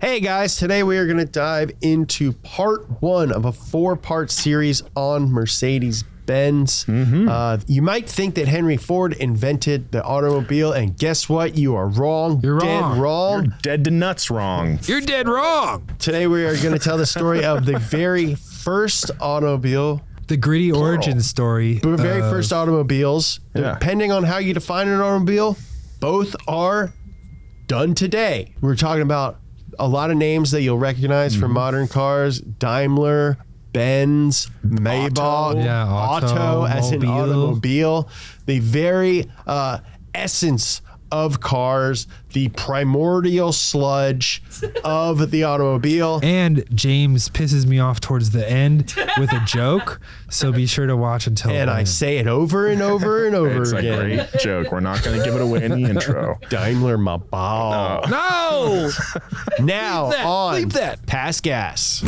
Hey guys, today we are going to dive into part 1 of a 4-part series on Mercedes-Benz. You might think that Henry Ford invented the automobile, and guess what? You are wrong. You're dead wrong. You're dead to nuts wrong. You're dead wrong. Today we are going to tell the story of the very first automobile. The gritty origin story. The very first automobiles. Yeah. Depending on how you define an automobile, both are done today. We're talking about a lot of names that you'll recognize from modern cars: Daimler, Benz, Maybach, Auto as an automobile. The very essence of cars, the primordial sludge of the automobile. And James pisses me off towards the end with a joke, so be sure to watch until And then. I say it over and over and over It's again. a great joke. We're not going to give it away in the intro. Daimler Maybach. No! Now on Bleep that. Pass Gas.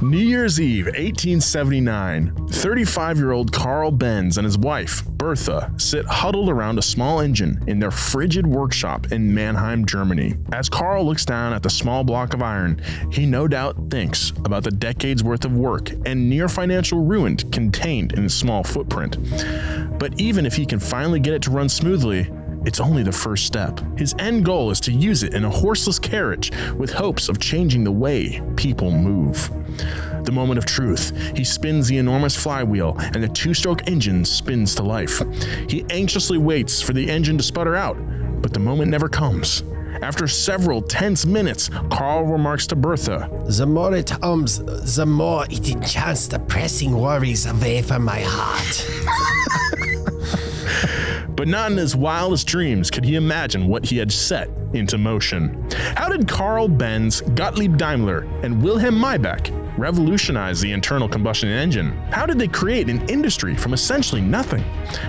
New Year's Eve, 1879, 35-year-old Karl Benz and his wife, Bertha, sit huddled around a small engine in their frigid workshop in Mannheim, Germany. As Karl looks down at the small block of iron, he no doubt thinks about the decades worth of work and near financial ruin contained in the small footprint. But even if he can finally get it to run smoothly, it's only the first step. His end goal is to use it in a horseless carriage with hopes of changing the way people move. The moment of truth, he spins the enormous flywheel and the 2-stroke engine spins to life. He anxiously waits for the engine to sputter out, but the moment never comes. After several tense minutes, Karl remarks to Bertha, The more it hums, the more it enchants the pressing worries away from my heart. but not in his wildest dreams could he imagine what he had set into motion. How did Karl Benz, Gottlieb Daimler, and Wilhelm Maybach revolutionize the internal combustion engine? How did they create an industry from essentially nothing?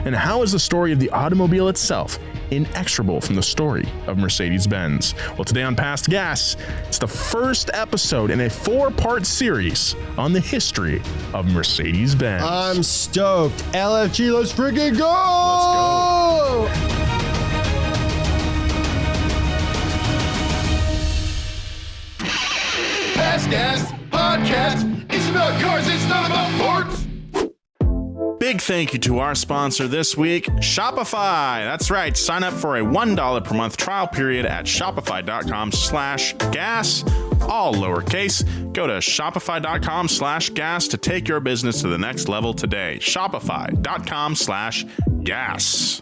And how is the story of the automobile itself inextricable from the story of Mercedes-Benz? Well, today on Past Gas, it's the first episode in a 4-part series on the history of Mercedes-Benz. I'm stoked. LFG, let's freaking go! Let's go. Past Gas Podcast. It's about cars, it's not about forts. Big thank you to our sponsor this week, Shopify. That's right. Sign up for a $1 per month trial period at shopify.com/gas, all lowercase. Go to shopify.com/gas to take your business to the next level today. Shopify.com/gas.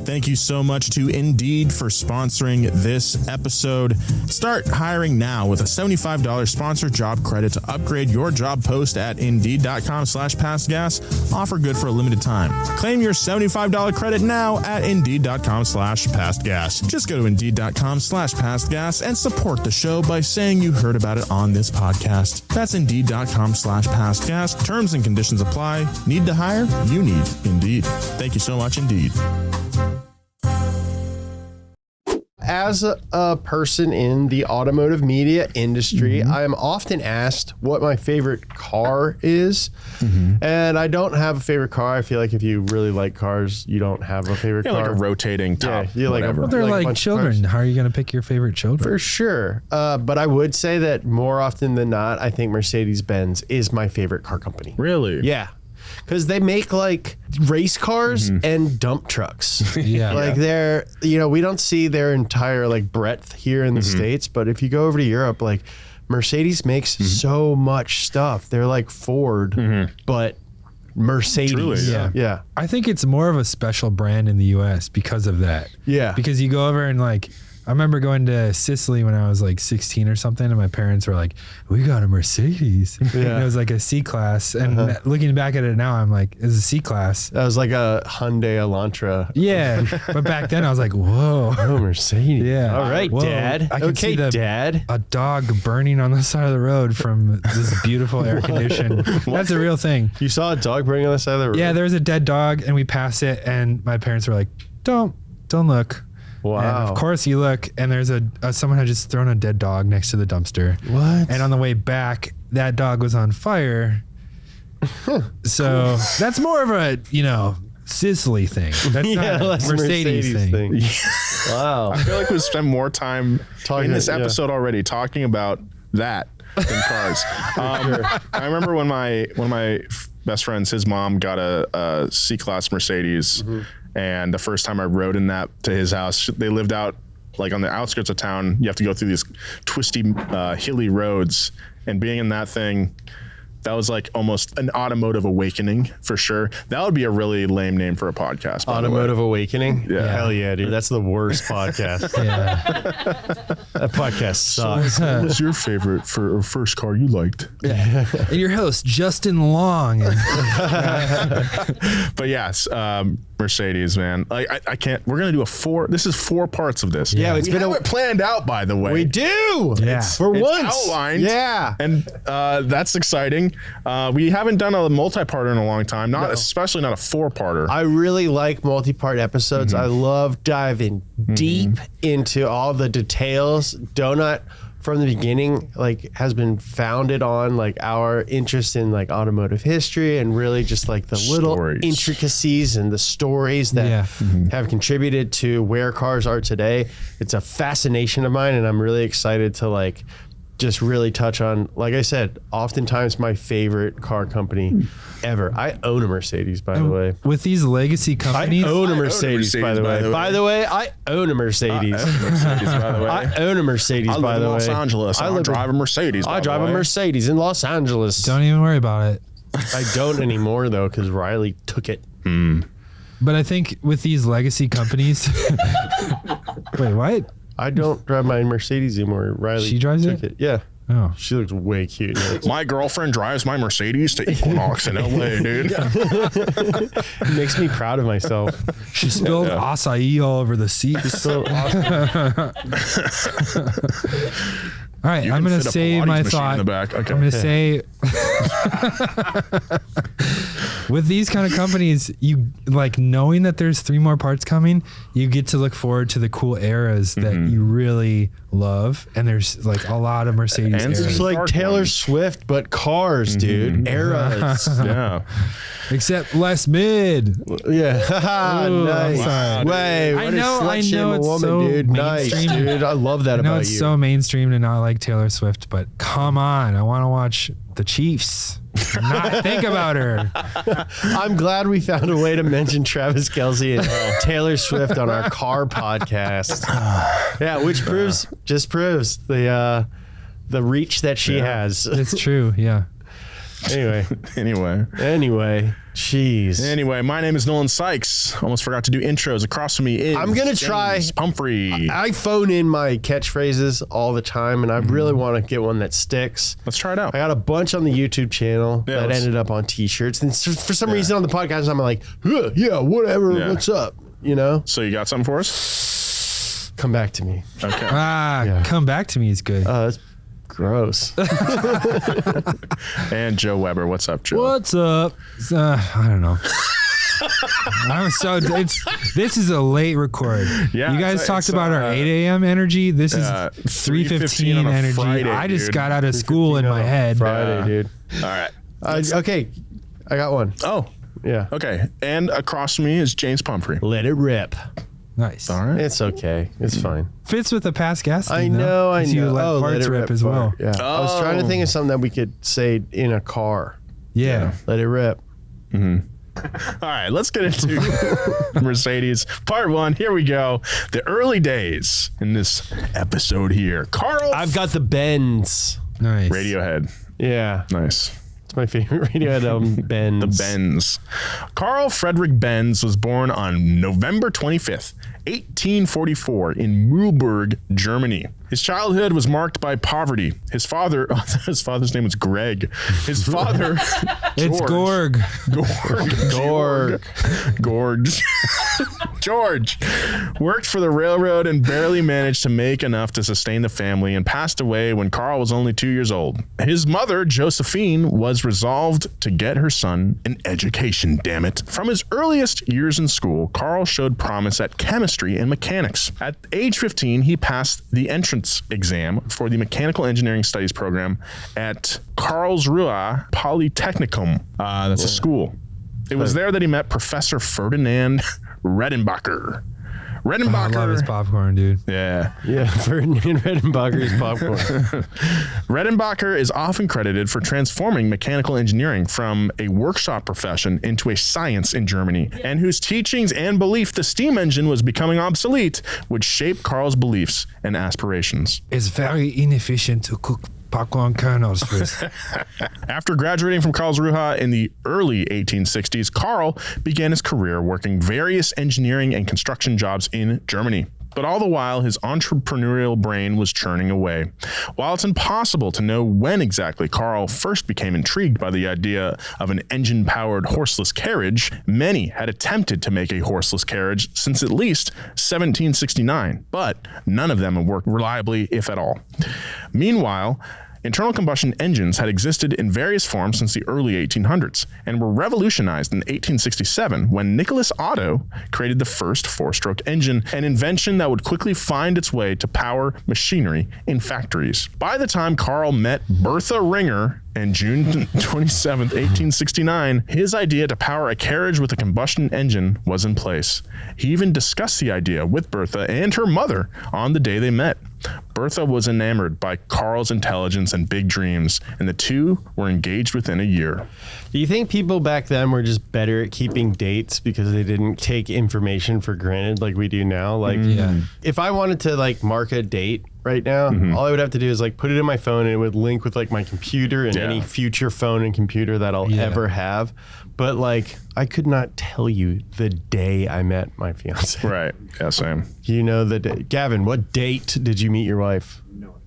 Thank you so much to Indeed for sponsoring this episode. Start hiring now with a $75 sponsored job credit to upgrade your job post at Indeed.com/pastgas. Offer good for a limited time. Claim your $75 credit now at Indeed.com/pastgas. Just go to Indeed.com/pastgas and support the show by saying you heard about it on this podcast. That's Indeed.com/pastgas. Terms and conditions apply. Need to hire? You need Indeed. Thank you so much, Indeed. As a person in the automotive media industry, I am often asked what my favorite car is. And I don't have a favorite car. I feel like if you really like cars, you don't have a favorite car. Like a rotating top. Yeah, you like whatever. Well, they're like a like bunch of children. cars. How are you going to pick your favorite children? For sure. But I would say that more often than not, I think Mercedes-Benz is my favorite car company. Really? Yeah. Because they make like race cars and dump trucks. Yeah. Like they're, we don't see their entire like breadth here in the States, but if you go over to Europe, like Mercedes makes so much stuff. They're like Ford, but Mercedes. Truly, yeah. Yeah. I think it's more of a special brand in the U.S. because of that. Yeah. Because you go over and like, I remember going to Sicily when I was like 16 or something, and my parents were like, "We got a Mercedes." And it was like a C-Class. And looking back at it now, I'm like, "It's a C-Class." That was like a Hyundai Elantra. Yeah, but back then I was like, "Whoa." Oh, Mercedes. Yeah. All right, Whoa. Dad. I can Okay, see Dad. a dog burning on the side of the road from this beautiful air condition. That's a real thing. You saw a dog burning on the side of the road? Yeah, there was a dead dog, and we passed it, and my parents were like, "Don't look." Wow. And of course you look, and there's someone had just thrown a dead dog next to the dumpster. What? And on the way back, that dog was on fire. So that's more of a, Sicily thing. That's not a that's Mercedes thing. Wow. I feel like we spent more time Talking in this yeah. episode already talking about that than cars. I remember when one of my best friends, his mom got a C-Class Mercedes, and the first time I rode in that to his house, they lived out like on the outskirts of town. You have to go through these twisty, hilly roads, and being in that thing, that was like almost an automotive awakening for sure. That would be a really lame name for a podcast. Automotive Awakening? Yeah. Hell yeah, dude. That's the worst podcast. Yeah. That podcast sucks. What was your favorite for first car you liked? And your host, Justin Long. But yes, Mercedes, man. Like I can't. We're gonna do this is 4 parts of this. Yeah, it's we been have it planned out, by the way. We do. Yeah. For It's once. outlined. Yeah. And that's exciting. We haven't done a multi-parter in a long time. Especially not a 4-parter. I really like multi-part episodes. I love diving deep into all the details. Donut from the beginning has been founded on our interest in automotive history and really just the little Stories. intricacies and the stories that have contributed to where cars are today. It's a fascination of mine, and I'm really excited to just really touch on, like I said, oftentimes my favorite car company ever. I own a Mercedes, by the way. With these legacy companies, I own a Mercedes, by the way. By the way, I own a Mercedes. by the way. I own a Mercedes, I by live the in way. Los Angeles. I drive a Mercedes. I drive a Mercedes in Los Angeles. don't even worry about it. I don't anymore, though, because Riley took it. But I think with these legacy companies, wait, what? I don't drive my Mercedes anymore. Riley She drives took it? it. Yeah. Oh, She looks way cute. in it. My girlfriend drives my Mercedes to Equinox in LA, dude. It makes me proud of myself. she spilled acai all over the seats. So All right, I'm going to say my thought. In the back. Okay. I'm going to say, with these kind of companies, you knowing that there's 3 more parts coming, you get to look forward to the cool eras that you really love. And there's a lot of Mercedes And eras. it's like Dark Taylor ones. Swift, but cars, dude. Eras. Yeah. Except less mid. Yeah. Ooh, Nice. I'm sorry. Way. I know it's it's so dude. Nice, mainstream. dude. I love that I know about it's you. so mainstream to not like Taylor Swift, but come on, I want to watch the Chiefs. Not think about her. I'm glad we found a way to mention Travis Kelce and Taylor Swift on our car podcast. Yeah, which proves the reach that she has. It's true, yeah. Anyway, jeez. Anyway, my name is Nolan Sykes. Almost forgot to do intros. Across from me is I'm gonna James try- Pumphrey. I phone in my catchphrases all the time, and I really want to get one that sticks. Let's try it out. I got a bunch on the YouTube channel Yeah, that let's- ended up on T-shirts, and for some reason on the podcast, I'm like, yeah, whatever, Yeah. what's up, you know? So you got something for us? Come back to me. Okay. Come back to me is good. That's gross. And Joe Weber. What's up, Joe? What's up? I don't know. This is a late record. Yeah, you guys it's- talked it's, about our 8 a.m. energy. This is 3:15 3:15 on a energy. Friday, I just dude. got out of school in my head. Friday, dude. All right. Okay, I got one. Oh, Yeah. okay. And across from me is James Pumphrey. Let it rip. Nice. All right. It's okay. It's fine. Fits with the past guest. I know. You let Oh, farts it rip as well. fart. Yeah. I was trying to think of something that we could say in a car. Yeah. Let it rip. All right, let's get into Mercedes part 1. Here we go. The early days in this episode here. Karl. I've got the Benz. Nice. Radiohead. Yeah. Nice. It's my favorite Radiohead album, Benz. The Benz. Karl Friedrich Benz was born on November 25th, 1844 in Mühlberg, Germany. His childhood was marked by poverty. His father's name was Greg. His father, It's Gorg. George worked for the railroad and barely managed to make enough to sustain the family and passed away when Karl was only 2 years old. His mother, Josephine, was resolved to get her son an education, damn it. From his earliest years in school, Karl showed promise at chemistry and mechanics. At age 15, he passed the entrance exam for the Mechanical Engineering Studies program at Karlsruhe Polytechnicum. That's a school. It was there that he met Professor Ferdinand Redenbacher. I love his popcorn, dude. Yeah. Ferdinand Redenbacher's popcorn. Redenbacher is often credited for transforming mechanical engineering from a workshop profession into a science in Germany, and whose teachings and belief the steam engine was becoming obsolete would shape Karl's beliefs and aspirations. It's very inefficient to cook popcorn kernels with. After graduating from Karlsruhe in the early 1860s, Karl began his career working various engineering and construction jobs in Germany. But all the while, his entrepreneurial brain was churning away. While it's impossible to know when exactly Karl first became intrigued by the idea of an engine-powered horseless carriage, many had attempted to make a horseless carriage since at least 1769, but none of them had worked reliably, if at all. Meanwhile, internal combustion engines had existed in various forms since the early 1800s and were revolutionized in 1867 when Nicholas Otto created the first four-stroke engine, an invention that would quickly find its way to power machinery in factories. By the time Karl met Bertha Ringer on June 27, 1869, his idea to power a carriage with a combustion engine was in place. He even discussed the idea with Bertha and her mother on the day they met. Bertha was enamored by Karl's intelligence and big dreams, and the two were engaged within a year. Do you think people back then were just better at keeping dates because they didn't take information for granted like we do now? Like, if I wanted to like mark a date right now, all I would have to do is like put it in my phone and it would link with like my computer and any future phone and computer that I'll ever have. But like, I could not tell you the day I met my fiance. Right. Yeah, same. You know the day. Gavin, what date did you meet your wife?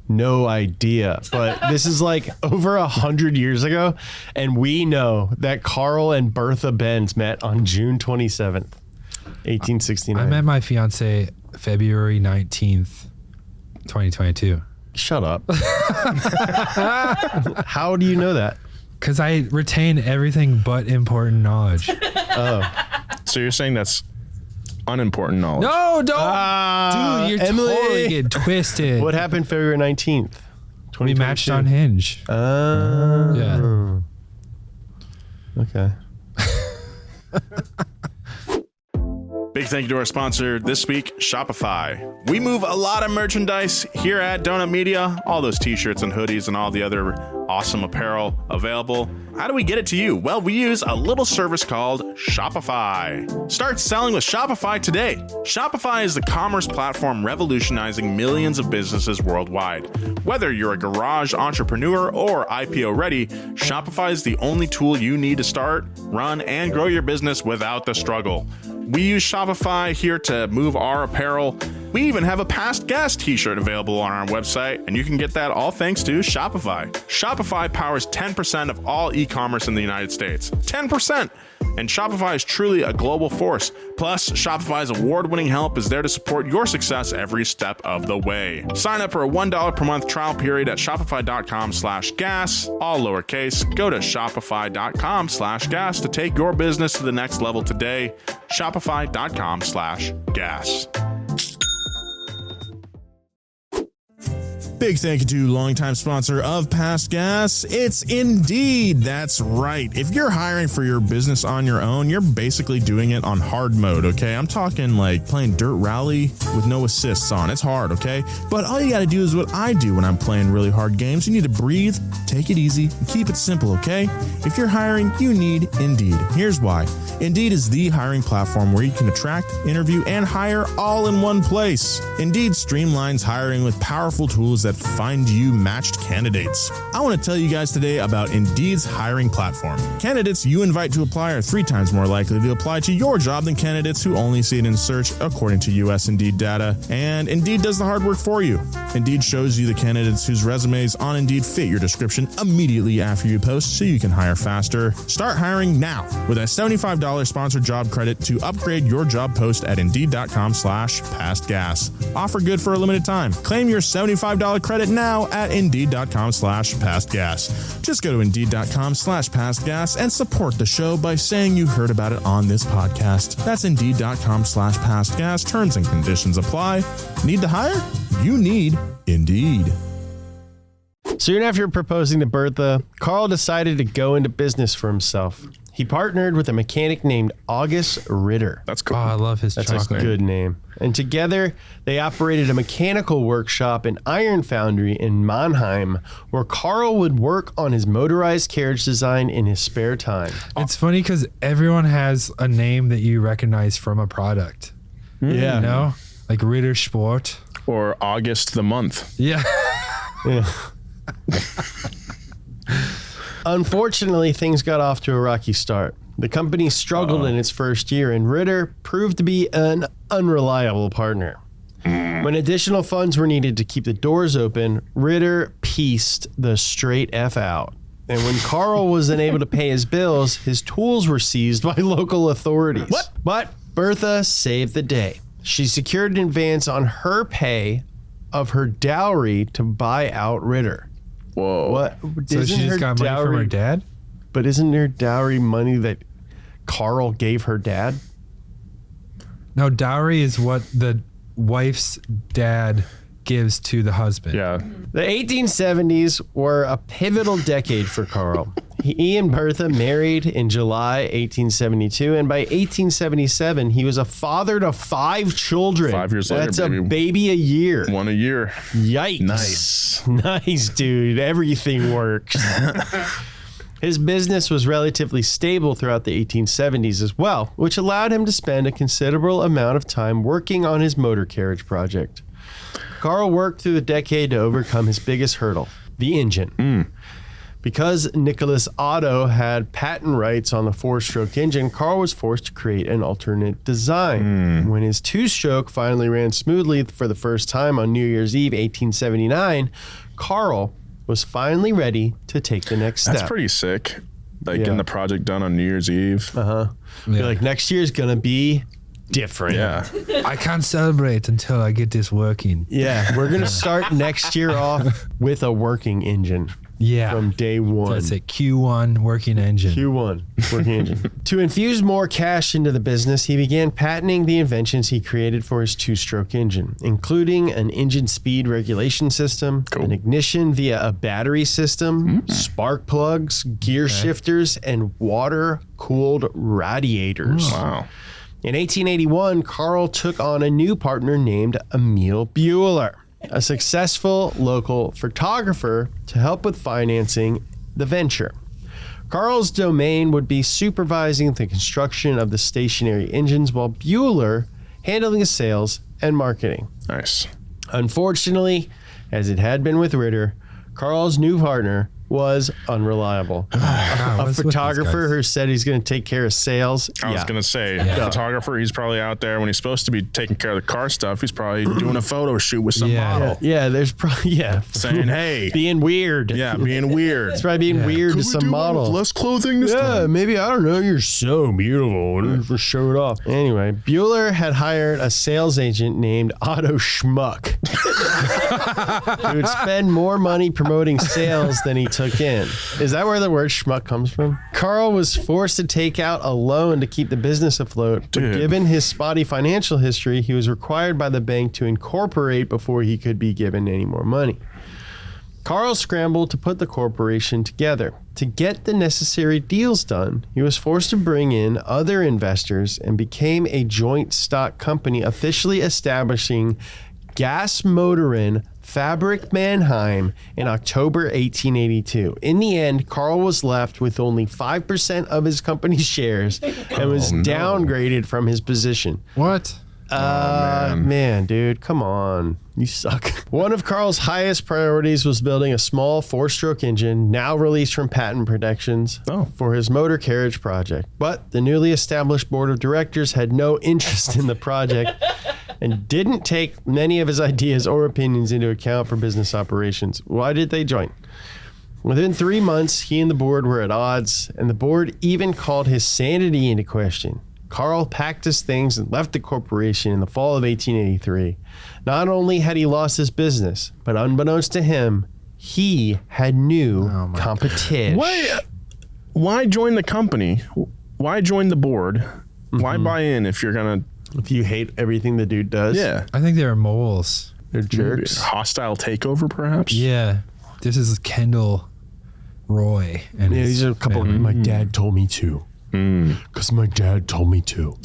No idea. But this is like over 100 years ago. And we know that Karl and Bertha Benz met on June 27th, 1869. I met my fiance February 19th, 2022. Shut up. How do you know that? Because I retain everything but important knowledge. So you're saying that's unimportant knowledge? No, don't. Dude, you're Emily. totally getting twisted. What happened February 19th? We matched on Hinge. Yeah. Okay. Big thank you to our sponsor this week, Shopify. We move a lot of merchandise here at Donut Media, all those t-shirts and hoodies and all the other awesome apparel available. How do we get it to you? Well, we use a little service called Shopify. Start selling with Shopify today. Shopify is the commerce platform revolutionizing millions of businesses worldwide. Whether you're a garage entrepreneur or IPO ready, Shopify is the only tool you need to start, run, and grow your business without the struggle. We use Shopify here to move our apparel. We even have a past guest t-shirt available on our website, and you can get that all thanks to Shopify. Shopify powers 10% of all e-commerce in the United States. 10%! And Shopify is truly a global force. Plus, Shopify's award-winning help is there to support your success every step of the way. Sign up for a $1 per month trial period at shopify.com/gas, all lowercase. Go to shopify.com/gas to take your business to the next level today. Shopify.com/gas. Big thank you to longtime sponsor of Past Gas. It's Indeed. That's right. If you're hiring for your business on your own, you're basically doing it on hard mode, okay? I'm talking like playing Dirt Rally with no assists on. It's hard, okay? But all you got to do is what I do when I'm playing really hard games. You need to breathe, take it easy, and keep it simple, okay? If you're hiring, you need Indeed. Here's why. Indeed is the hiring platform where you can attract, interview, and hire all in one place. Indeed streamlines hiring with powerful tools that find you matched candidates. I want to tell you guys today about Indeed's hiring platform. Candidates you invite to apply are 3 times more likely to apply to your job than candidates who only see it in search, according to US Indeed data. And Indeed does the hard work for you. Indeed shows you the candidates whose resumes on Indeed fit your description immediately after you post so you can hire faster. Start hiring now with a $75 sponsored job credit to upgrade your job post at Indeed.com/pastgas. Offer good for a limited time. Claim your $75 credit now at Indeed.com/pastgas. Just go to Indeed.com/pastgas and support the show by saying you heard about it on this podcast. That's Indeed.com/pastgas. Terms and conditions apply. Need to hire? You need Indeed. Soon after proposing to Bertha, Karl decided to go into business for himself. He partnered with a mechanic named August Ritter. That's cool. Oh, I love his That's chocolate. a good name. And together, they operated a mechanical workshop and iron foundry in Mannheim, where Karl would work on his motorized carriage design in his spare time. It's funny because everyone has a name that you recognize from a product. Yeah. You know? Like Ritter Sport. Or August the month. Yeah. Yeah. Unfortunately, things got off to a rocky start. The company struggled in its first year, and Ritter proved to be an unreliable partner. When additional funds were needed to keep the doors open, Ritter pieced the straight F out. And when Karl was unable to pay his bills, his tools were seized by local authorities. What? But Bertha saved the day. She secured an advance on her pay of her dowry to buy out Ritter. Whoa. What? So Isn't she her just got money from her dad? But isn't her dowry money that Karl gave her dad? No, dowry is what the wife's dad gives to the husband. Yeah. The 1870s were a pivotal decade for Karl. He and Bertha married in July 1872, and by 1877, he was a father to 5 children. 5 years later, That's baby. a baby a year. One a year. Yikes. Nice. Nice, dude. Everything works. His business was relatively stable throughout the 1870s as well, which allowed him to spend a considerable amount of time working on his motor carriage project. Karl worked through the decade to overcome his biggest hurdle, the engine. Because Nicholas Otto had patent rights on the 4-stroke engine, Karl was forced to create an alternate design. When his 2-stroke finally ran smoothly for the first time on New Year's Eve 1879, Karl was finally ready to take the next step. That's pretty sick. Like Yeah. getting the project done on New Year's Eve. You're like, next year's gonna be different. Yeah. I can't celebrate until I get this working. Yeah, we're gonna start next year off with a working engine Yeah. from day one. That's it. Q1 working engine. Q1 working engine. To infuse more cash into the business, he began patenting the inventions he created for his 2-stroke engine, including an engine speed regulation system, an ignition via a battery system, spark plugs, gear shifters, and water-cooled radiators. Wow. In 1881, Karl took on a new partner named Emil Bueller, a successful local photographer, to help with financing the venture. Karl's domain would be supervising the construction of the stationary engines, while Bueller handling the sales and marketing. Nice. Unfortunately, as it had been with Ritter, Karl's new partner was unreliable. A what's with these photographer guys? who said he's going to take care of sales. I was going to say, photographer, he's probably out there when he's supposed to be taking care of the car stuff. He's probably doing a photo shoot with some model. Yeah, there's probably, Saying, hey. being weird. Yeah, being weird. It's probably being weird to some model. Less clothing this Yeah, time? maybe, I don't know, you're so beautiful. And just show it off. Anyway, Bueller had hired a sales agent named Otto Schmuck. He would spend more money promoting sales than he took in. Is that where the word schmuck comes from? Karl was forced to take out a loan to keep the business afloat, but Dude. given his spotty financial history, he was required by the bank to incorporate before he could be given any more money. Karl scrambled to put the corporation together. To get the necessary deals done, he was forced to bring in other investors and became a joint stock company, officially establishing Gas Motoren Fabrik Mannheim in October 1882. In the end, Karl was left with only 5% of his company's shares and was downgraded from his position. What? Man, dude, come on. You suck. One of Karl's highest priorities was building a small 4-stroke engine, now released from patent protections, for his motor carriage project. But the newly established board of directors had no interest in the project and didn't take many of his ideas or opinions into account for business operations. Why did they join? Within 3 months, he and the board were at odds, and the board even called his sanity into question. Karl packed his things and left the corporation in the fall of 1883. Not only had he lost his business, but unbeknownst to him, he had new competition. Why join the company? Why join the board? Why buy in if you're going to... If you hate everything the dude does, Yeah. I think they were moles. they're jerks. Hostile takeover, perhaps? Yeah. This is Kendall Roy. And Yeah, these are a couple of my dad told me to. Because my dad told me to.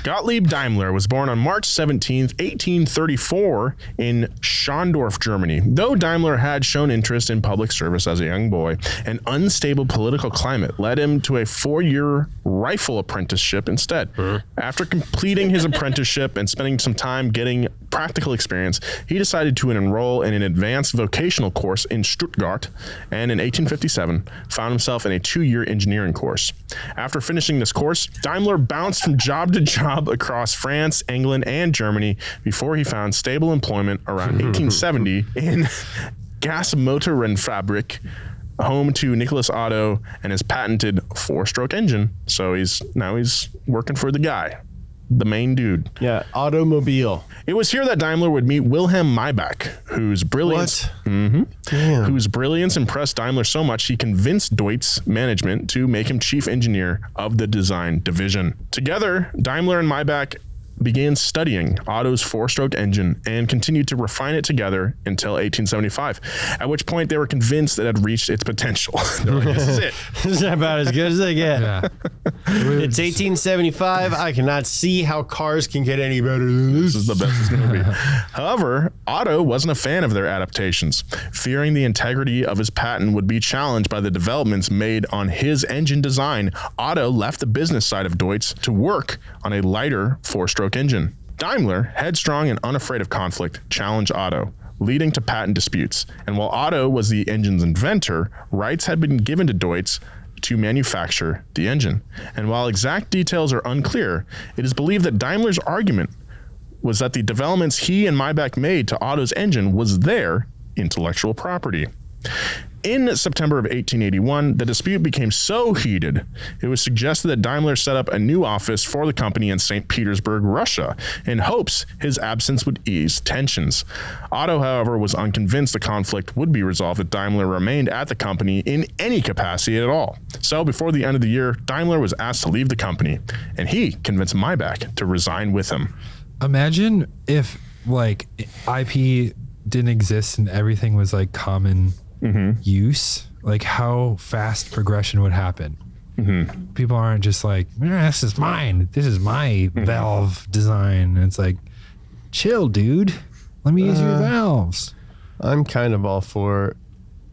Gottlieb Daimler was born on March 17th, 1834 in Schondorf, Germany. Though Daimler had shown interest in public service as a young boy, an unstable political climate led him to a 4-year rifle apprenticeship instead. After completing his apprenticeship and spending some time getting practical experience, he decided to enroll in an advanced vocational course in Stuttgart, and in 1857 found himself in a 2-year engineering course. After finishing this course, Daimler bounced from job to job across France, England, and Germany before he found stable employment around 1870 in Gasmotorenfabrik, home to Nicholas Otto and his patented 4-stroke engine. So he's working for the guy, the main dude. Yeah, automobile. It was here that Daimler would meet Wilhelm Maybach, whose brilliance impressed Daimler so much he convinced Deutz management to make him chief engineer of the design division. Together, Daimler and Maybach began studying Otto's 4-stroke engine and continued to refine it together until 1875, at which point they were convinced it had reached its potential. They're like, this is it. This is about as good as they get. Yeah. It's 1875. I cannot see how cars can get any better than this. This is the best it's going to be. However, Otto wasn't a fan of their adaptations. Fearing the integrity of his patent would be challenged by the developments made on his engine design, Otto left the business side of Deutz to work on a lighter 4-stroke engine. Daimler, headstrong and unafraid of conflict, challenged Otto, leading to patent disputes. And while Otto was the engine's inventor, rights had been given to Deutz to manufacture the engine. And while exact details are unclear, it is believed that Daimler's argument was that the developments he and Maybach made to Otto's engine was their intellectual property. In September of 1881, the dispute became so heated, it was suggested that Daimler set up a new office for the company in St. Petersburg, Russia, in hopes his absence would ease tensions. Otto, however, was unconvinced the conflict would be resolved if Daimler remained at the company in any capacity at all. So before the end of the year, Daimler was asked to leave the company, and he convinced Maybach to resign with him. Imagine if like IP didn't exist and everything was like common use, like how fast progression would happen. People aren't just like, this is mine. This is my valve design. And it's like, chill, dude. Let me use your valves. I'm kind of all for,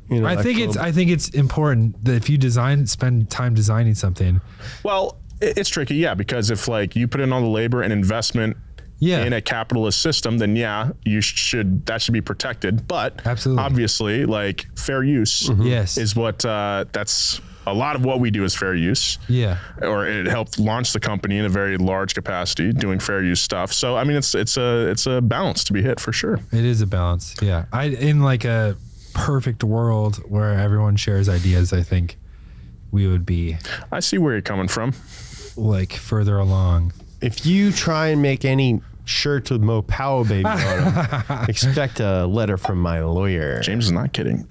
I think it's important that if you spend time designing something. Well, it's tricky, yeah, because if like you put in all the labor and investment in a capitalist system, then that should be protected. But absolutely, obviously, like fair use is what that's a lot of what we do is fair use. Yeah. Or it helped launch the company in a very large capacity doing fair use stuff. So I mean it's a balance to be hit for sure. It is a balance. Yeah. In like a perfect world where everyone shares ideas, I think we would be, I see where you're coming from, like further along. If you try and make any shirts with Mo Powell baby on them, expect a letter from my lawyer. James is not kidding.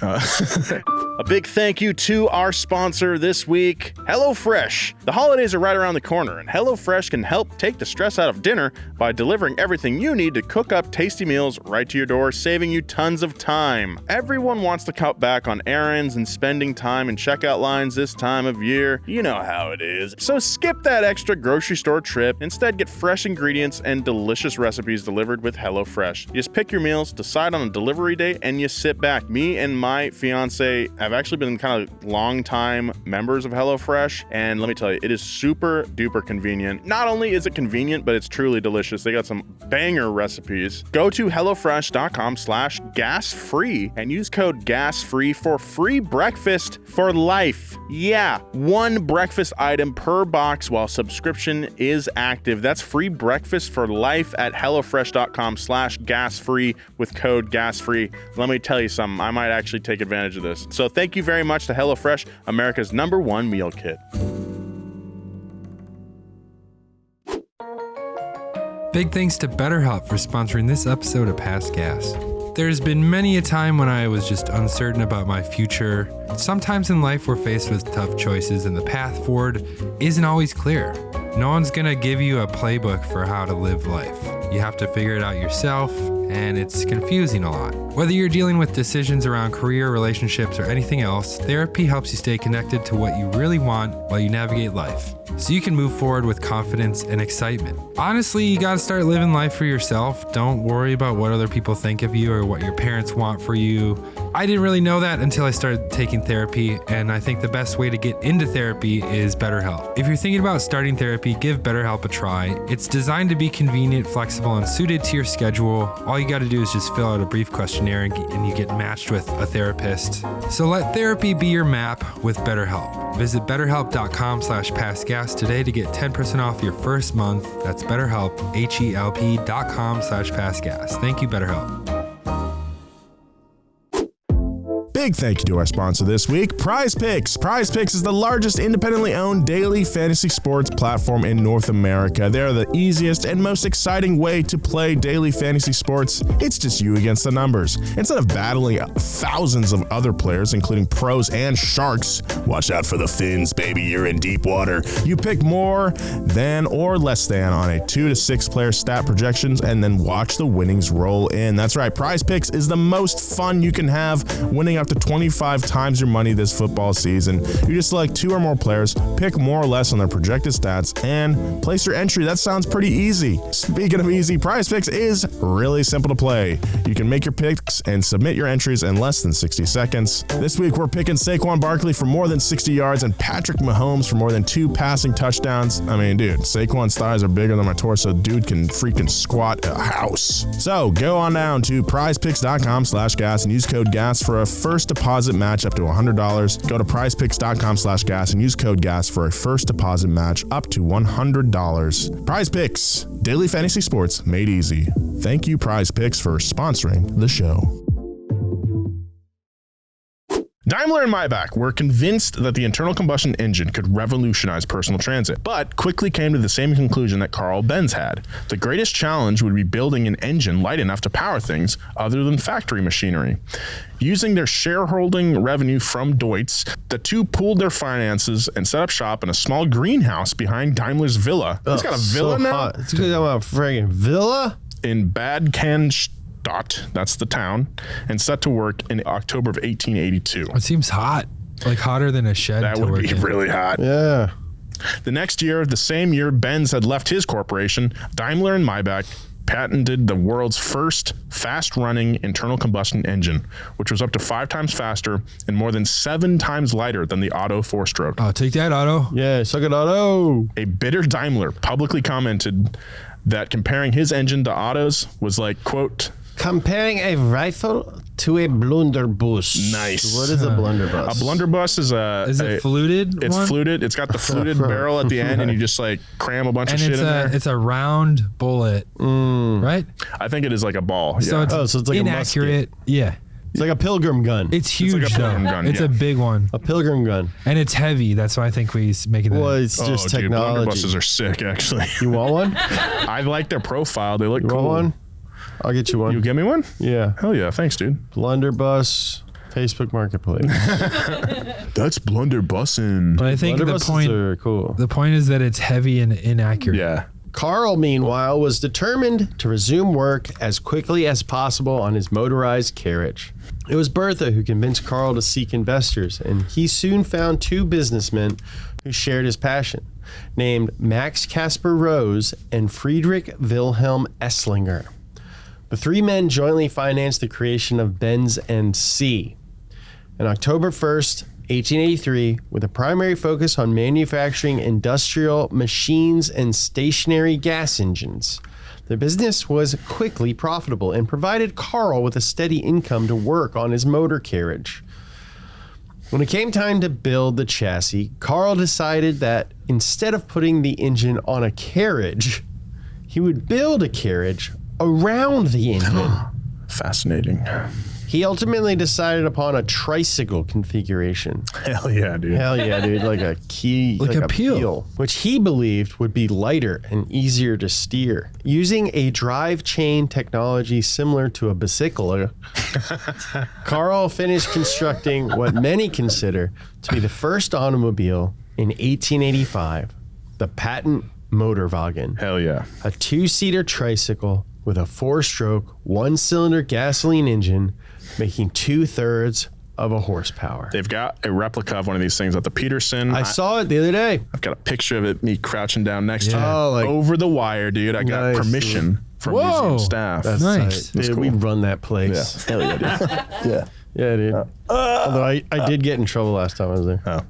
A big thank you to our sponsor this week, HelloFresh. The holidays are right around the corner, and HelloFresh can help take the stress out of dinner by delivering everything you need to cook up tasty meals right to your door, saving you tons of time. Everyone wants to cut back on errands and spending time in checkout lines this time of year. You know how it is. So skip that extra grocery store trip. Instead, get fresh ingredients and delicious recipes delivered with HelloFresh. You just pick your meals, decide on a delivery date, and you sit back. Me and my fiance have actually been kind of long time members of HelloFresh, and let me tell you, it is super duper convenient. Not only is it convenient, but it's truly delicious. They got some banger recipes. Go to hellofresh.com/gasfree and use code GASFREE for free breakfast for life. Yeah, one breakfast item per box while subscription is active. That's free breakfast for life at hellofresh.com/gasfree with code GASFREE. Let me tell you something, I might actually take advantage of this. So thank you very much to HelloFresh, America's #1 meal kit. Big thanks to BetterHelp for sponsoring this episode of Past Gas. There's been many a time when I was just uncertain about my future. Sometimes in life we're faced with tough choices and the path forward isn't always clear. No one's gonna give you a playbook for how to live life. You have to figure it out yourself, and it's confusing a lot. Whether you're dealing with decisions around career, relationships, or anything else, therapy helps you stay connected to what you really want while you navigate life, so you can move forward with confidence and excitement. Honestly, you gotta start living life for yourself. Don't worry about what other people think of you or what your parents want for you. I didn't really know that until I started taking therapy, and I think the best way to get into therapy is BetterHelp. If you're thinking about starting therapy, give BetterHelp a try. It's designed to be convenient, flexible, and suited to your schedule. All you gotta do is just fill out a brief questionnaire and you get matched with a therapist. So let therapy be your map with BetterHelp. Visit betterhelp.com/passgas today to get 10% off your first month. That's BetterHelp, HELP.com/passgas. Thank you, BetterHelp. Big thank you to our sponsor this week, Prize Picks. Prize Picks is the largest independently owned daily fantasy sports platform in North America. They're the easiest and most exciting way to play daily fantasy sports. It's just you against the numbers. Instead of battling thousands of other players, including pros and sharks, watch out for the fins, baby, you're in deep water. You pick more than or less than on a 2 to 6 player stat projections and then watch the winnings roll in. That's right, Prize Picks is the most fun you can have, winning up to 25 times your money this football season. You just select 2 or more players, pick more or less on their projected stats, and place your entry. That sounds pretty easy. Speaking of easy, Prize Picks is really simple to play. You can make your picks and submit your entries in less than 60 seconds. This week, we're picking Saquon Barkley for more than 60 yards and Patrick Mahomes for more than 2 passing touchdowns. I mean, dude, Saquon's thighs are bigger than my torso. Dude can freaking squat a house. So go on down to prizepicks.com/gas and use code GAS for a first deposit match up to $100. Go to prizepicks.com/gas and use code GAS for a first deposit match up to $100. Prize Picks, daily fantasy sports made easy. Thank you, Prize Picks, for sponsoring the show. Daimler and Maybach were convinced that the internal combustion engine could revolutionize personal transit, but quickly came to the same conclusion that Karl Benz had. The greatest challenge would be building an engine light enough to power things other than factory machinery. Using their shareholding revenue from Deutz, the two pooled their finances and set up shop in a small greenhouse behind Daimler's villa. He's got a villa now? Hot. It's talking about a friggin' villa? In Bad Cannstatt, that's the town, and set to work in October of 1882. It seems hot, like hotter than a shed. That would be really hot. Yeah. The next year, the same year Benz had left his corporation, Daimler and Maybach patented the world's first fast-running internal combustion engine, which was up to 5 times faster and more than 7 times lighter than the Otto 4-stroke. Oh, take that, Otto. Yeah, suck it, Otto. A bitter Daimler publicly commented that comparing his engine to Otto's was like, quote, comparing a rifle to a blunderbuss. Nice. What is a blunderbuss? A blunderbuss is Is it fluted? It's one? fluted. It's got the fluted barrel at the end, and you just like cram a bunch of shit in there. It's a round bullet, right? I think it is like a ball. So Yeah. it's so it's like inaccurate. a It's like a pilgrim gun. It's huge like a though. pilgrim gun, It's yeah. a big one, A pilgrim gun. and it's heavy. That's why I think we making that. Well, it's just Dude, technology. blunderbusses are sick, actually. You want one? I like their profile. They look You cool. want one? I'll get you one. You give me one? Yeah. Hell yeah. Thanks, dude. Blunderbuss, Facebook Marketplace. That's blunderbussin'. But I think the Blunderbusses are cool. point is that it's heavy and inaccurate. Yeah. Karl, meanwhile, was determined to resume work as quickly as possible on his motorized carriage. It was Bertha who convinced Karl to seek investors, and he soon found 2 businessmen who shared his passion, named Max Caspar Rose and Friedrich Wilhelm Esslinger. The 3 men jointly financed the creation of Benz & C. On October 1st, 1883, with a primary focus on manufacturing industrial machines and stationary gas engines, the business was quickly profitable and provided Karl with a steady income to work on his motor carriage. When it came time to build the chassis, Karl decided that instead of putting the engine on a carriage, he would build a carriage around the engine. Fascinating. He ultimately decided upon a tricycle configuration. Hell yeah, dude. Hell yeah, dude. Like a key, Like a peel. which he believed would be lighter and easier to steer. Using a drive chain technology similar to a bicycle, Karl finished constructing what many consider to be the first automobile in 1885, the patent Motorwagen, Hell yeah. a 2-seater tricycle with a 4-stroke, 1-cylinder gasoline engine, making 2/3 of a horsepower. They've got a replica of one of these things at the Peterson. I saw it the other day. I've got a picture of it, me crouching down next to it. Oh, like- over the wire, dude. I got Nice, permission from Whoa. museum staff. That's Nice. tight. Dude, cool. we run that place. Hell yeah, dude. Yeah. Yeah, dude. Although I did get in trouble last time I was there. Oh.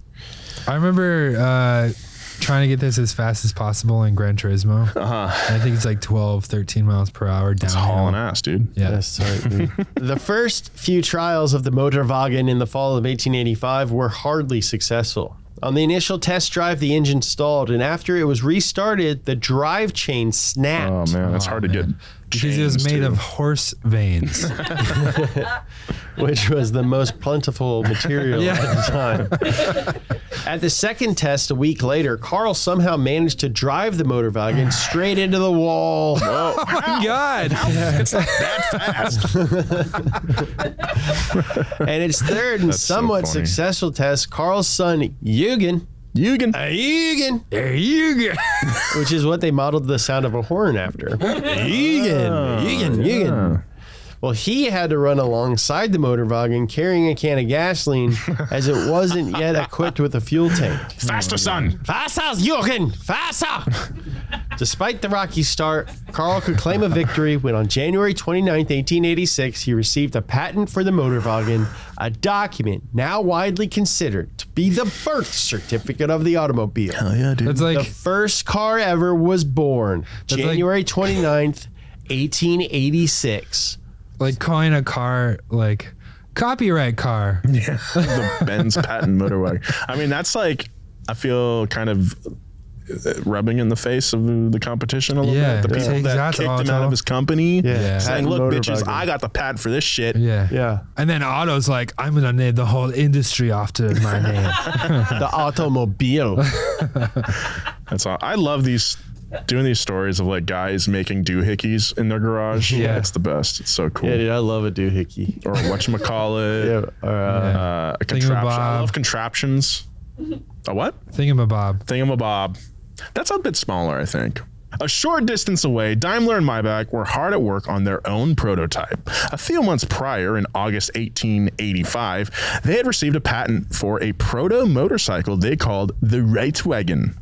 I remember trying to get this as fast as possible in Gran Turismo. I think it's like 12, 13 miles per hour down. It's hauling ass, dude. Yeah. That's tight, dude. The first few trials of the Motorwagen in the fall of 1885 were hardly successful. On the initial test drive, the engine stalled, and after it was restarted, the drive chain snapped. Oh, man. It's hard to get Because it was made chains, of too. horse veins. Which was the most plentiful material at the time. At the second test a week later, Karl somehow managed to drive the Motorwagen straight into the wall. Oh my God. It's not that fast. And its third and That's so somewhat funny. successful test, Karl's son, Eugen, Eugen. There you go. which is what they modeled the sound of a horn after. Eugen. Well, he had to run alongside the Motorwagen carrying a can of gasoline as it wasn't yet equipped with a fuel tank. Faster, son. Faster, Jürgen! Faster! Despite the rocky start, Karl could claim a victory when on January 29th, 1886, he received a patent for the Motorwagen, a document now widely considered to be the birth certificate of the automobile. Hell yeah, dude. That's like The first car ever was born like- January 29th, 1886. calling a car like copyright car. Yeah, the Benz patent motorway. I mean, that's like, I feel kind of rubbing in the face of the competition a little Yeah, bit. The people that exactly. kicked him out of his company, Yeah. saying, Patent "Look, bitches, Motorwagen. I got the patent for this shit." Yeah. Yeah. And then Otto's like, I'm going to name the whole industry after my name. The automobile. That's all. I love doing these stories of like guys making doohickeys in their garage. Yeah. It's the best. It's so cool. Yeah, dude, I love a doohickey. Or whatchamacallit. Yeah. A contraption. I Thingamabob. love contraptions. A what? Thingamabob. Thingamabob. That's a bit smaller, I think. A short distance away, Daimler and Maybach were hard at work on their own prototype. A few months prior, in August 1885, they had received a patent for a proto-motorcycle they called the Reitwagen.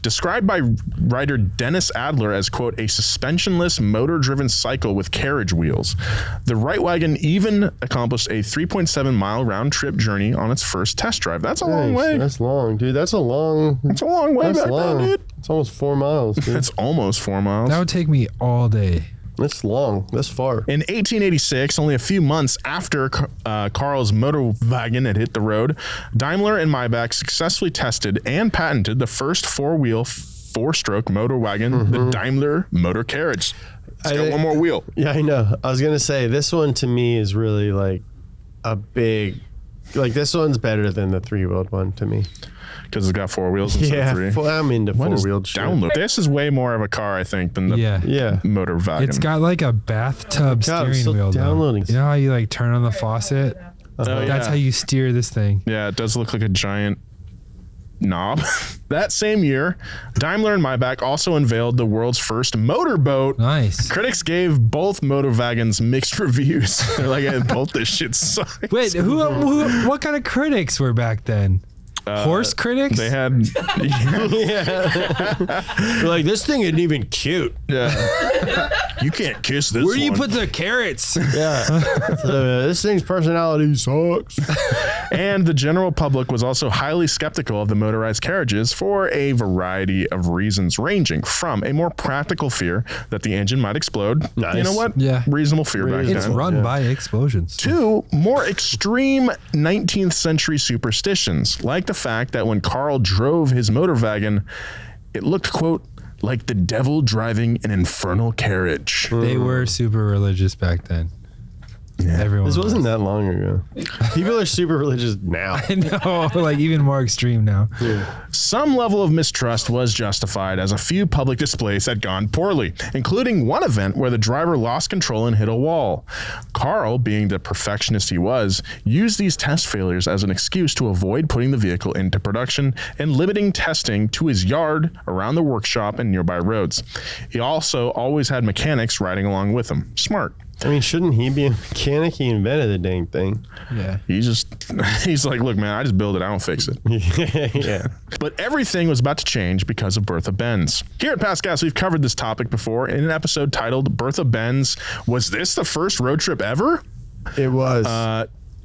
Described by writer Dennis Adler as, quote, a suspensionless motor-driven cycle with carriage wheels. The Reitwagen even accomplished a 3.7-mile round-trip journey on its first test drive. That's a long way. That's long, dude. That's a long That's a long way back then, dude. It's almost 4 miles, dude. It's almost 4 miles. That would take me all day. That's long. That's far. In 1886, only a few months after Karl's Motorwagen had hit the road, Daimler and Maybach successfully tested and patented the first four-wheel, four-stroke motor wagon, the Daimler Motor Carriage. It's got one more wheel. Yeah, I know. I was going to say, this one to me is really like a big, like this one's better than the 3-wheeled one to me. Because it's got 4 wheels instead Yeah, of 3. I'm into What is 4-wheeled shit. download? This is way more of a car, I think, than the Yeah. Motorwagen. It's got like a bathtub God, I'm steering still wheel. Though. downloading. You know how you like turn on the faucet? Oh, That's yeah. how you steer this thing. Yeah, it does look like a giant knob. That same year, Daimler and Maybach also unveiled the world's first motorboat. Nice. Critics gave both motorwagons mixed reviews. They're like, hey, both this shit sucks. Wait, who? What kind of critics were back then? Horse critics? They had, You're like, this thing isn't even cute. yeah. You can't kiss this Where do you one. put the carrots? Yeah. This thing's personality sucks. And the general public was also highly skeptical of the motorized carriages for a variety of reasons, ranging from a more practical fear that the engine might explode. Nice. You know what? Yeah. Reasonable fear back It's then. run by explosions. Two more extreme 19th century superstitions, like the fact that when Karl drove his motorwagon, it looked, quote, like the devil driving an infernal carriage. They were super religious back then. Everyone. This wasn't was. that long ago. People are super religious now. I know, like even more extreme now. Some level of mistrust was justified as a few public displays had gone poorly, including one event where the driver lost control and hit a wall. Karl, being the perfectionist he was, used these test failures as an excuse to avoid putting the vehicle into production and limiting testing to his yard, around the workshop, and nearby roads. He also always had mechanics riding along with him. Smart. I mean, shouldn't he be a mechanic? He invented the dang thing. Yeah. He's like, look, man, I just build it. I don't fix it. Yeah. But everything was about to change because of Bertha Benz. Here at Past Gas, we've covered this topic before in an episode titled Bertha Benz. Was this the first road trip ever? It was.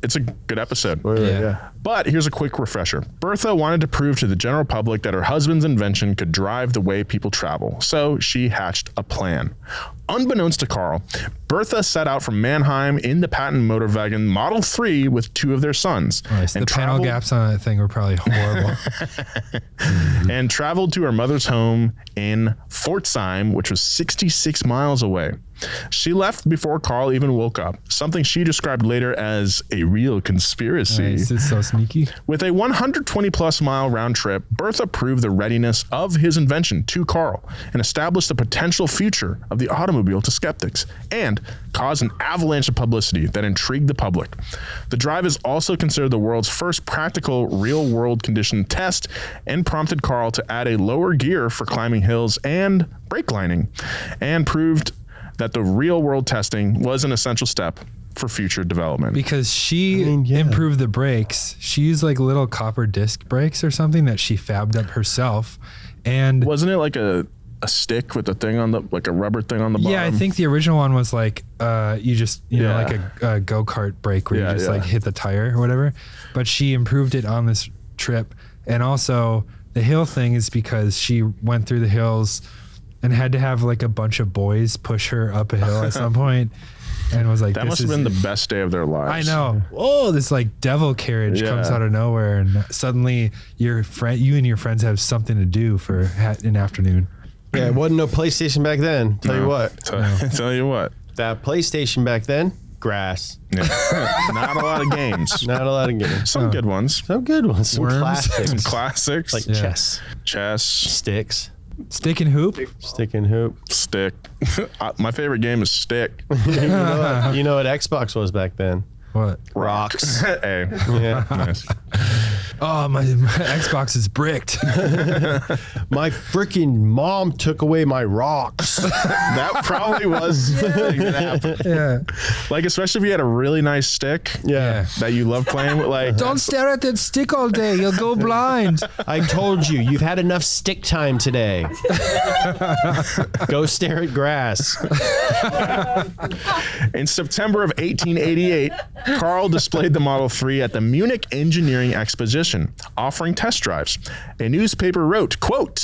It's a good episode. Yeah. But here's a quick refresher. Bertha wanted to prove to the general public that her husband's invention could drive the way people travel, so she hatched a plan. Unbeknownst to Karl, Bertha set out from Mannheim in the patent motor wagon Model 3 with two of their sons. Nice. The panel gaps on that thing were probably horrible. And traveled to her mother's home in Pforzheim, which was 66 miles away. She left before Karl even woke up, something she described later as a real conspiracy. Nice. It's so sneaky. With a 120 plus mile round trip, Bertha proved the readiness of his invention to Karl and established the potential future of the automobile to skeptics and caused an avalanche of publicity that intrigued the public. The drive is also considered the world's first practical real world condition test and prompted Karl to add a lower gear for climbing hills and brake lining, and proved that the real world testing was an essential step for future development. Because she improved the brakes. She used like little copper disc brakes or something that she fabbed up herself. And wasn't it like a stick with a thing on the, like a rubber thing on the bottom? yeah, I think the original one was like, you just, you know, like a go-kart brake where you just like hit the tire or whatever. But she improved it on this trip. And also the hill thing is because she went through the hills and had to have like a bunch of boys push her up a hill at some point, and was like, that must have been the best day of their lives. I know. Oh, this like devil carriage comes out of nowhere, and suddenly you and your friends have something to do for an afternoon. Yeah, it wasn't no PlayStation back then. Tell you what. Tell you what. That PlayStation back then, grass. Yeah. Not a lot of games. Not a lot of games. Some good ones. Some good ones. Some Worms. classics. Some classics. Like chess. Chess. Sticks. Stick and hoop. Stick and hoop. Stick. My favorite game is Stick. You know what Xbox was back then? What? Rocks. Hey. Yeah. Nice. Oh, my Xbox is bricked. My freaking mom took away my rocks. That probably was that happened. Yeah. Like, especially if you had a really nice stick Yeah. that you love playing with. Like, Don't stare at that stick all day. You'll go blind. I told you, you've had enough stick time today. Go stare at grass. in September of 1888, Karl displayed the Model 3 at the Munich Engineering Exposition, offering test drives. A newspaper wrote, quote,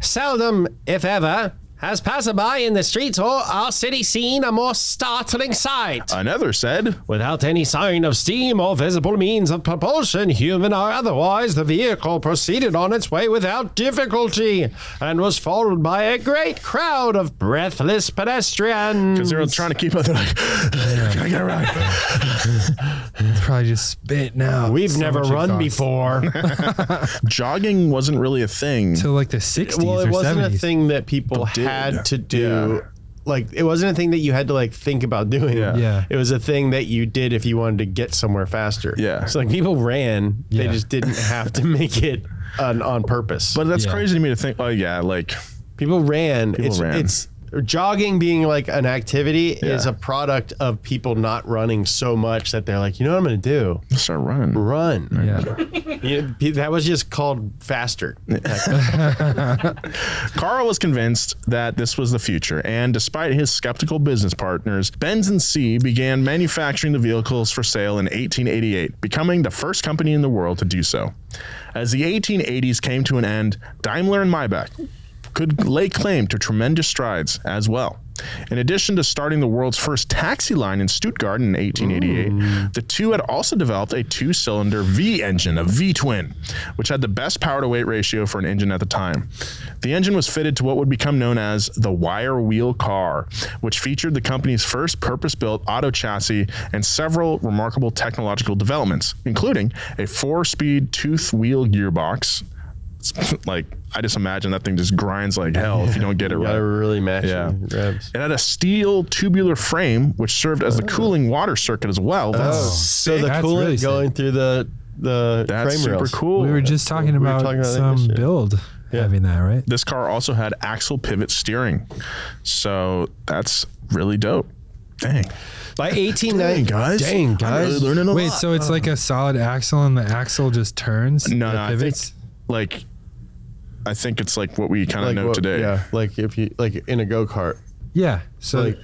Seldom, if ever, has passerby in the streets or our city seen a more startling sight. another said, Without any sign of steam or visible means of propulsion, human or otherwise, the vehicle proceeded on its way without difficulty and was followed by a great crowd of breathless pedestrians. because they're trying to keep up. They're like, can I get a ride? It's probably just spit now. We've So never much run exhaust. before. Jogging wasn't really a thing. Till like the 60s Well, it or wasn't 70s. a thing that people had to do. Like, it wasn't a thing that you had to like think about doing. Yeah. It was a thing that you did if you wanted to get somewhere faster. Yeah. So like people ran, they Yeah. just didn't have to make it on purpose. But that's Yeah. crazy to me to think, oh yeah, like, people ran. People ran. It's jogging being like an activity is a product of people not running so much that they're like, you know what I'm going to do? start running. Run. Yeah. That was just called faster. Karl was convinced that this was the future, and despite his skeptical business partners, Benz and C began manufacturing the vehicles for sale in 1888, becoming the first company in the world to do so. As the 1880s came to an end, Daimler and Maybach could lay claim to tremendous strides as well. In addition to starting the world's first taxi line in Stuttgart in 1888, the two had also developed a 2-cylinder V engine, a V-twin, which had the best power-to-weight ratio for an engine at the time. The engine was fitted to what would become known as the wire wheel car, which featured the company's first purpose-built auto chassis and several remarkable technological developments, including a 4-speed tooth wheel gearbox. It's like, I just imagine that thing just grinds like hell if you don't get it right. Gotta really mash It had a steel tubular frame, which served as the cooling water circuit as well. So the That's coolant really going through the That's frame super rails. cool. We were just talking we were about talking about that some yesterday. build having that, right? This car also had axle pivot steering. So that's really dope. Dang. By 1890, Dang, guys. I'm really learning a Wait, lot. so it's like a solid axle and the axle just turns? No, the I think pivots? I think it's like what we kind of like know what- today. Yeah, like if you like in a go-kart, Yeah. So, like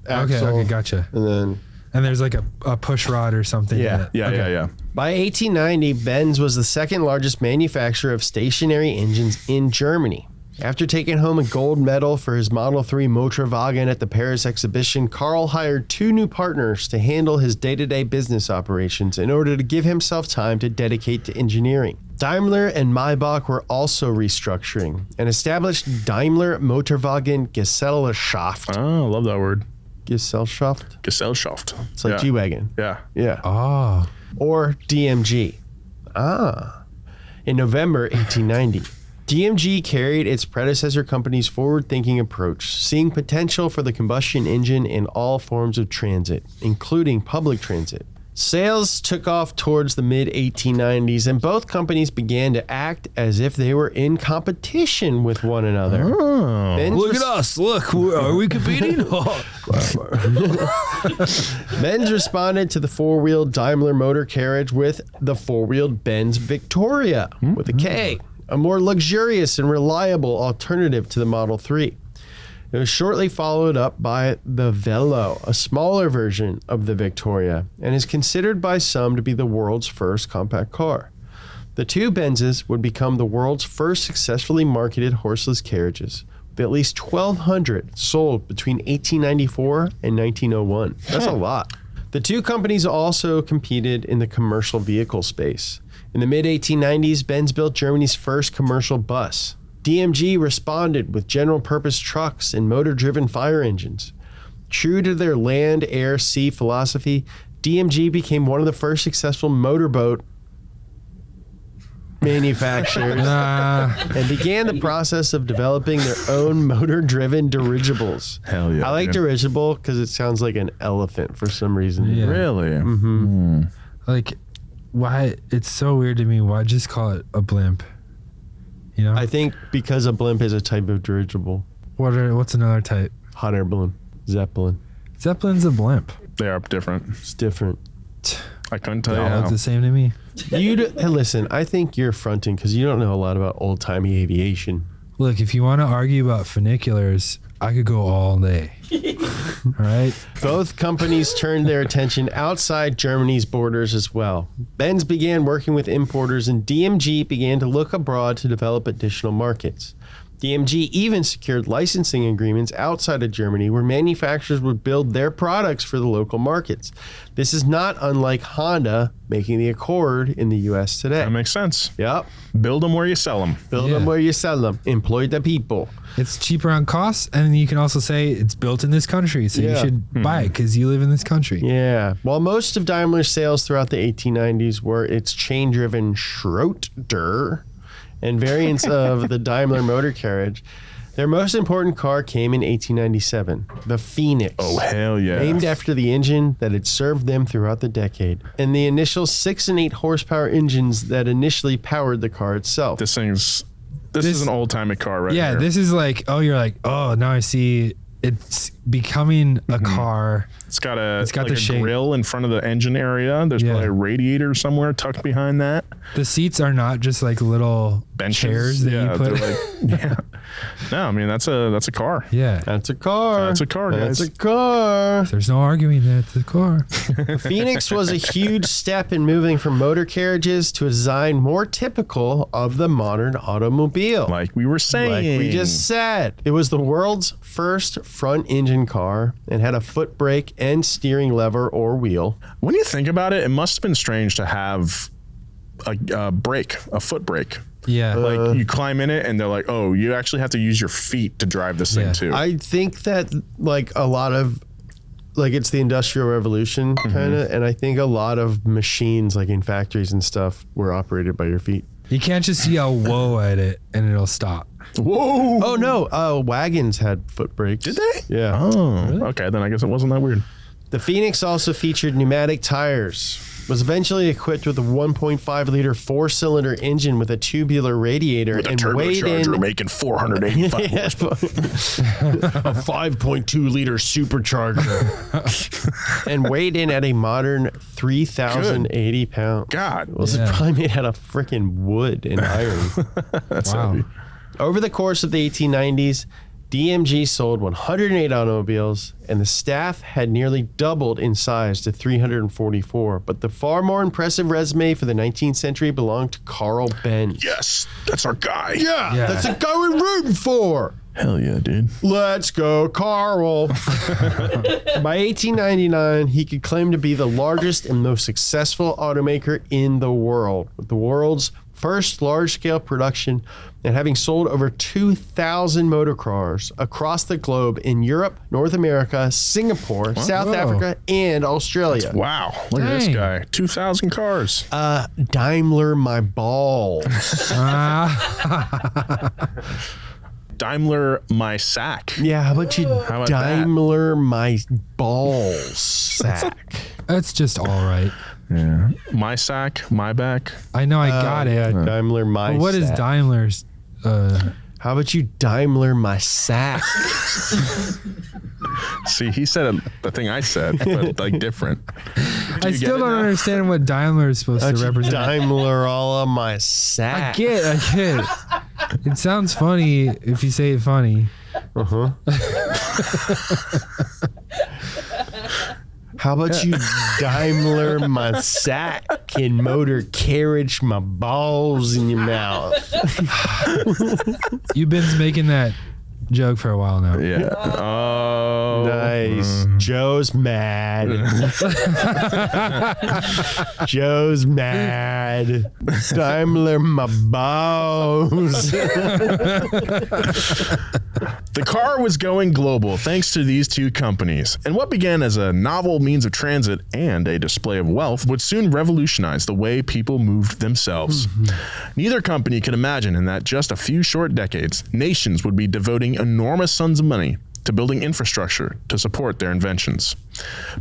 axle, okay, gotcha. and then And there's like a push rod or something. Yeah. in it. Yeah, Okay. yeah. by 1890, Benz was the second largest manufacturer of stationary engines in Germany. After taking home a gold medal for his Model 3 Motorwagen at the Paris exhibition, Karl hired 2 new partners to handle his day-to-day business operations in order to give himself time to dedicate to engineering. Daimler and Maybach were also restructuring and established Daimler Motorwagen Gesellschaft. Oh, I love that word. Gesellschaft? Gesellschaft. It's like yeah. G-Wagon. Yeah. Yeah. Oh. Or DMG. In November 1890, DMG carried its predecessor company's forward-thinking approach, seeing potential for the combustion engine in all forms of transit, including public transit. Sales took off towards the mid-1890s, and both companies began to act as if they were in competition with one another. Oh. Benz res- us. Look, are we competing? Benz responded to the four-wheeled Daimler motor carriage with the four-wheeled Benz Victoria, with a K, a more luxurious and reliable alternative to the Model 3. It was shortly followed up by the Velo, a smaller version of the Victoria, and is considered by some to be the world's first compact car. The two Benzes would become the world's first successfully marketed horseless carriages, with at least 1,200 sold between 1894 and 1901. That's a lot. The two companies also competed in the commercial vehicle space. In the mid-1890s, Benz built Germany's first commercial bus. DMG responded with general-purpose trucks and motor-driven fire engines. True to their land, air, sea philosophy, DMG became one of the first successful motorboat manufacturers and began the process of developing their own motor-driven dirigibles. Hell yeah. I like dude. dirigible because it sounds like an elephant for some reason. Yeah. Really? Like, why? It's so weird to me. Why just call it a blimp? You know? I think because a blimp is a type of dirigible. What's another type? Hot air balloon, Zeppelin. Zeppelin's a blimp. They are different. It's different. I couldn't tell They you all look how. the same to me. Hey, listen, I think you're fronting because you don't know a lot about old-timey aviation. Look, if you want to argue about funiculars, I could go all day. All right? Both companies turned their attention outside Germany's borders as well. Benz began working with importers, and DMG began to look abroad to develop additional markets. DMG even secured licensing agreements outside of Germany where manufacturers would build their products for the local markets. This is not unlike Honda making the Accord in the U.S. today. That makes sense. Yep. Build them where you sell them. Build them Yeah. where you sell them. Employ the people. It's cheaper on costs, and you can also say it's built in this country, so you Yeah. should buy it because you live in this country. Yeah. While most of Daimler's sales throughout the 1890s were its chain-driven Schroeder and variants of the Daimler motor carriage, their most important car came in 1897, the Phoenix. Oh, hell yeah. Named after the engine that had served them throughout the decade, and the initial 6 and 8 horsepower engines that initially powered the car itself. This is an old-timey car right Yeah, here. this is like, you're like, now I see it's becoming a car. It's got the a shape. grill in front of the engine area. There's Yeah. probably a radiator somewhere tucked behind that. The seats are not just like little Benches. chairs that yeah, you put. they're like, yeah. No, I mean, that's a car. Yeah. That's a car. That's a car, guys. That's a car. There's no arguing that it's a car. Phoenix was a huge step in moving from motor carriages to a design more typical of the modern automobile. Like we were saying. Like we just said. It was the world's first front engine car and had a foot brake and steering lever or wheel. When you think about it, it must have been strange to have a brake, a foot brake. Yeah. Like you climb in it and they're like, oh, you actually have to use your feet to drive this thing too. I think that like a lot of like it's the Industrial Revolution kind of, and I think a lot of machines like in factories and stuff were operated by your feet. You can't just yell whoa at it and it'll stop. Whoa. Oh no, wagons had foot brakes. Did they? Yeah. Oh, okay. Then I guess it wasn't that weird. The Phoenix also featured pneumatic tires, was eventually equipped with a 1.5 liter 4-cylinder engine with a tubular radiator With a and weighed turbocharger in making 485 horsepower. a 5.2 liter supercharger and weighed in at a modern 3,080 pounds. God. Well, it's probably made out of freaking wood and iron. That's Wow. heavy. Over the course of the 1890s, DMG sold 108 automobiles, and the staff had nearly doubled in size to 344. But the far more impressive resume for the 19th century belonged to Karl Benz. Yes, that's our guy. Yeah, Yeah. that's the guy we're rooting for. Hell yeah, dude. Let's go, Karl. By 1899, he could claim to be the largest and most successful automaker in the world, with the world's first large-scale production and having sold over 2,000 motor cars across the globe in Europe, North America, Singapore, South Africa, and Australia. Wow. Look at this Dang. guy. 2,000 cars. Daimler my balls. Daimler my sack. Yeah, how about you about Daimler my balls sack? That's just all right. Yeah. My sack, my back. I know I got it. Yeah, Daimler my But what is sack. Daimler's? How about you Daimler my sack? See, he said the thing I said, but like different. I still don't understand what Daimler is supposed to represent. Daimler all on my sack. I get it. It sounds funny if you say it funny. How about you Daimler my sack and motor carriage my balls in your mouth? You've been making that joke for a while now. Yeah. Oh. Nice. Joe's mad. Joe's mad. Daimler my balls. The car was going global thanks to these two companies, and what began as a novel means of transit and a display of wealth would soon revolutionize the way people moved themselves. Neither company could imagine in that just a few short decades, nations would be devoting enormous sums of money to building infrastructure to support their inventions.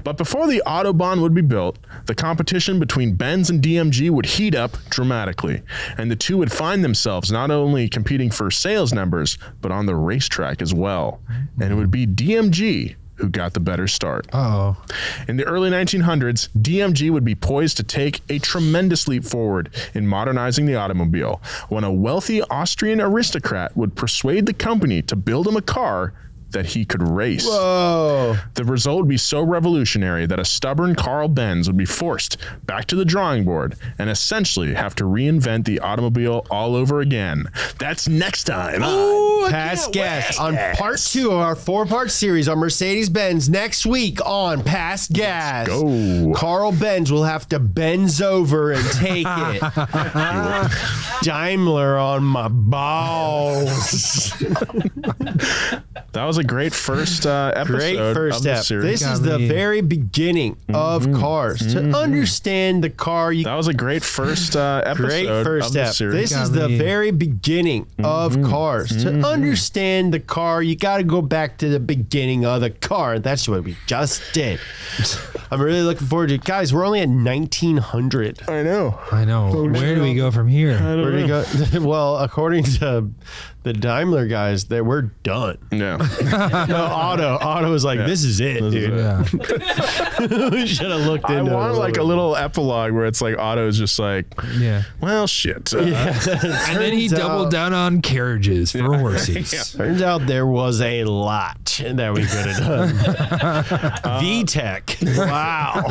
But before the Autobahn would be built, the competition between Benz and DMG would heat up dramatically, and the two would find themselves not only competing for sales numbers, but on the racetrack as well. And it would be DMG who got the better start. Uh-oh. In the early 1900s, DMG would be poised to take a tremendous leap forward in modernizing the automobile when a wealthy Austrian aristocrat would persuade the company to build him a car that he could race. Whoa. The result would be so revolutionary that a stubborn Karl Benz would be forced back to the drawing board and essentially have to reinvent the automobile all over again. That's next time. Past Gas on part 2 of our 4-part series on Mercedes-Benz next week on Past Gas. go. Karl Benz will have to Benz over and take it. Daimler on my balls. That was a great first episode Great first of the step. series. This is the very beginning of cars. To understand the car, you That was a great first episode great first of the step. series. This is the very beginning of cars. To understand the car, you got to go back to the beginning of the car. That's what we just did. I'm really looking forward to it. Guys, we're only at 1900. I know. I know. Where do we go from here? Where do you go? Well, according to the Daimler guys, that we're done. Yeah. No, Otto was like, this is it, dude. Yeah. We should have looked into I want it. like a little epilogue where it's like Otto's just like, Yeah. well, shit. And then he doubled down on carriages for horses. Turns out there was a lot that we could have done. VTech. Wow.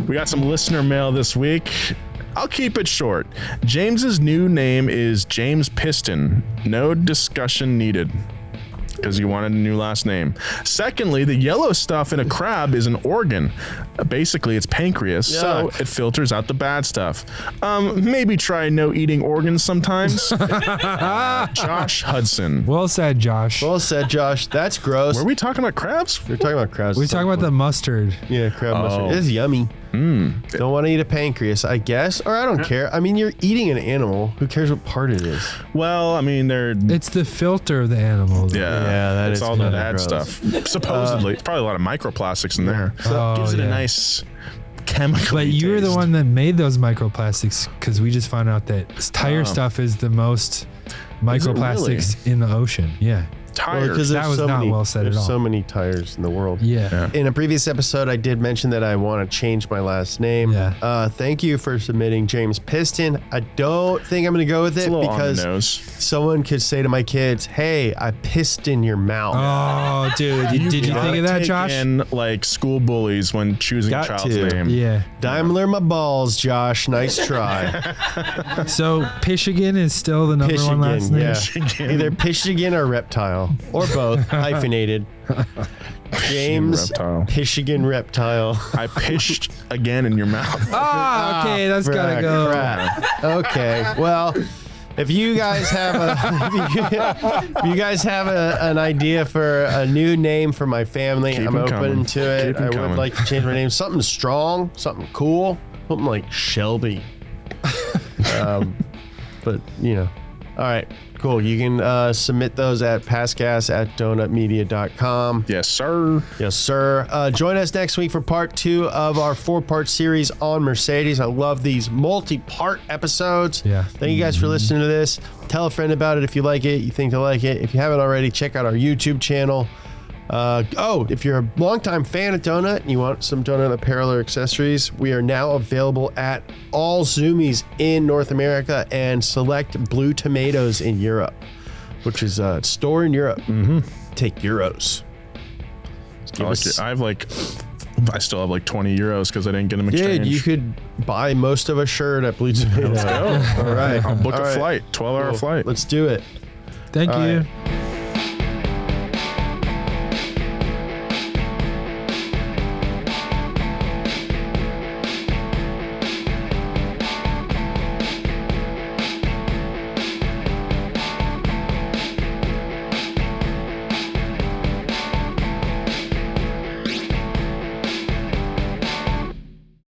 We got some listener mail this week. I'll keep it short. James's new name is James Piston. No discussion needed, because he wanted a new last name. Secondly, the yellow stuff in a crab is an organ. Basically, it's pancreas, so it filters out the bad stuff. Maybe try no eating organs sometimes. Josh Hudson. Well said, Josh. Well said, Josh. That's gross. Were we talking about crabs? We're talking about crabs. We're talking about the mustard. Yeah, crab mustard. It's yummy. Don't want to eat a pancreas, I guess, or I don't care. I mean, you're eating an animal. Who cares what part it is? Well, I mean, they're... It's the filter of the animal. Yeah, that it's is all the kinda bad gross. stuff. Supposedly, it's probably a lot of microplastics in there. Oh, Gives it a yeah. nice chemical. But you were the one that made those microplastics, because we just found out that tire stuff is the most microplastics in the ocean. Yeah. Tires. Because That was not well said at there's all. so many tires in the world. Yeah. In a previous episode, I did mention that I want to change my last name. Yeah. Thank you for submitting James Piston. I don't think I'm going to go with It's it a little on the because nose. someone could say to my kids, "Hey, I pissed in your mouth." Oh, dude. Did you think of that, Take Josh? in, like school bullies when choosing Got a child's to. name. Yeah. Daimler my balls, Josh. Nice try. So Pishigan is still the number one last name? Yeah. Pishigan. Either Pishigan or Reptile, or both, hyphenated. James Reptile. Pishigan Reptile. I pished again in your mouth. Ah, okay, that's gotta go. Crap. Okay, well, if you guys have an idea for a new name for my family, Keep I'm 'em open coming. to it. Keep 'em I would coming. like to change my name. Something strong, something cool, something like Shelby. But you know, all right, cool. You can submit those at passcast@donutmedia.com. Yes, sir. Yes, sir. Join us next week for part 2 of our 4-part series on Mercedes. I love these multi-part episodes. Yeah. Thank you guys for listening to this. Tell a friend about it if you like it, you think they like it. If you haven't already, check out our YouTube channel. If you're a longtime fan of Donut and you want some Donut apparel or accessories, we are now available at all Zoomies in North America and select Blue Tomatoes in Europe, which is a store in Europe. Take euros. I still have like 20 euros because I didn't get them exchanged. Dude, you could buy most of a shirt at Blue Tomatoes. Let's go. All right. I'll book All a right. flight, 12-hour Cool. flight. Let's do it. Thank All you. right.